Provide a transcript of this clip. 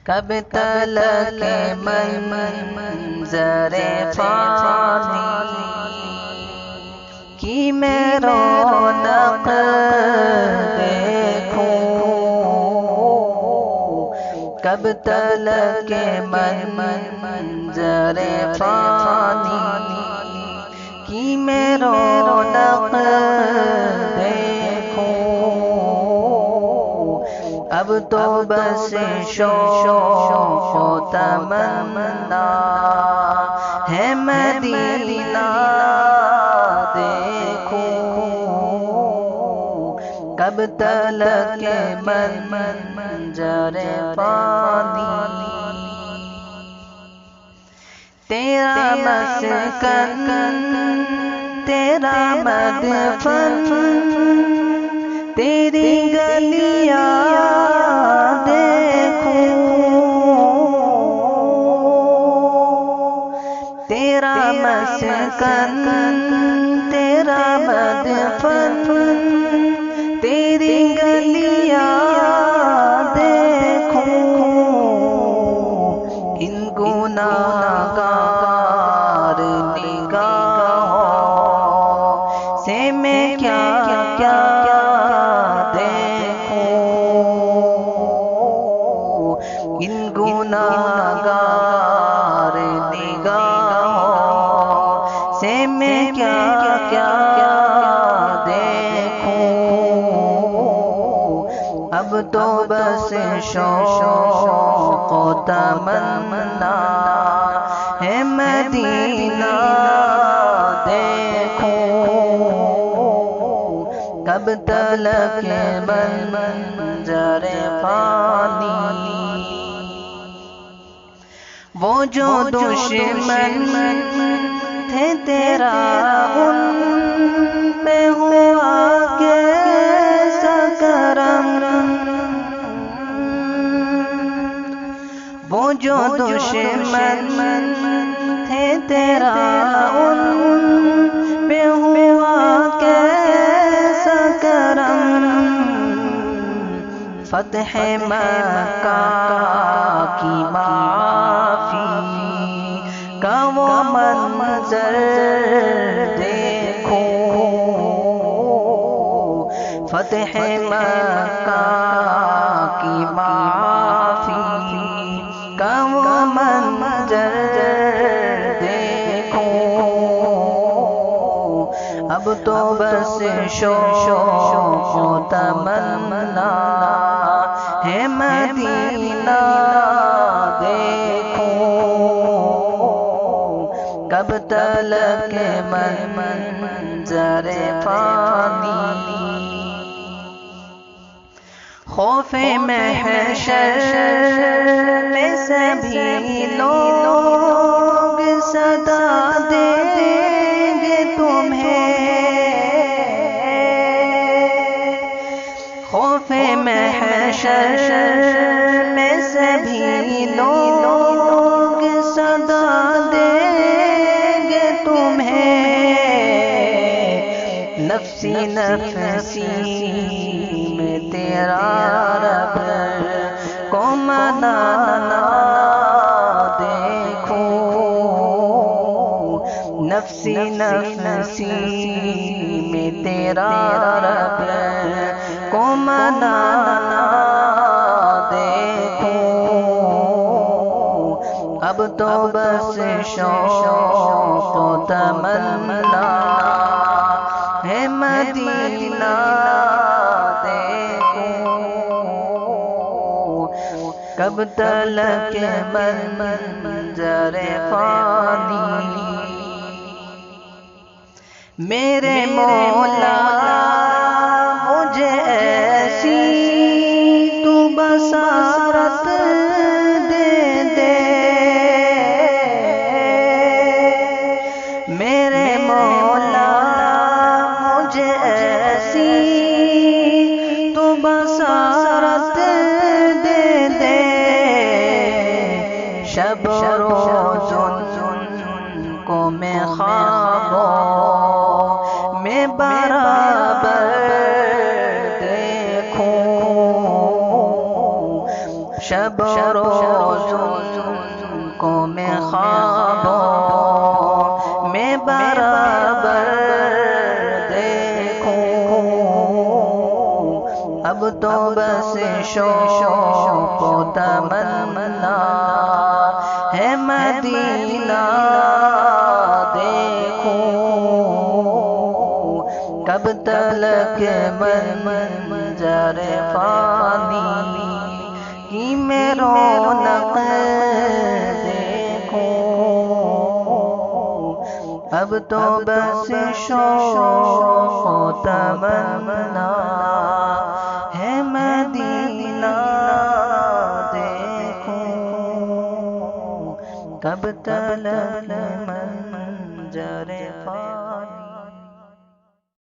کب تلک منظر فانی کی میں رونق دیکھوں، کب تلک منظر فانی کی میں رونق دیکھوں، اب تو بس شوق و تمنا ہے مدینہ دیکھوں، کب تلک منظر فانی تیرا مسکن تیرا مدفن تیری گلیاں دیکھوں، تیرا مسکن تیرا مدفن تیری گلیاں دیکھوں، ان گناہگار نگاہوں سے میں کیا کیا دیکھوں، ان گناہگار نگاہوں سے میں کیا کیا دیکھوں، اب تو بس شوق و تمنا ہے مدینہ دیکھوں، کب تلک منظر فانی وہ جو دشمن تھے تیرا ان پہ ہوا کیسا کرم، وہ جو دشمن تھے تیرا ان پہ ہوا کیسا کرم، فتح مکہ کی معافی کا وہ منظر دیکھوں، فتح مکہ کی معافی کا وہ منظر دیکھوں، اب تو بس شوق و تمنا ہے مدینہ دیکھوں، کب تلک منظر فانی خوف محشر میں سبھی لوگ صدا دیں گے تمہیں، خوف محشر میں سبھی لوگ صدا دیں گے تمہیں، نفسی نفسی میں تیرا رب کو منانا دیکھوں، نفسی نفسی میں تیرا رب کو منانا دیکھوں، اب تو بس شوق و تمنا ہے مدینہ دیکھوں، کب تلک منظر فانی میرے مولا مجھے ایسی تو بصارت دے دے، میرے مولا مجھے ایسی تو بصارت دے دے، شب و روز ان کو میں خوابوں میں برابر دیکھوں، شب و روز کو میں خوابوں میں برابر دیکھوں، اب تو بس شوق و تمنا ہے مدینہ دیکھوں، کب تلک منظر فانی کی میں رونق دیکھوں، اب تو بس شوق و تمنا ہے مدینہ دیکھوں، کب تلک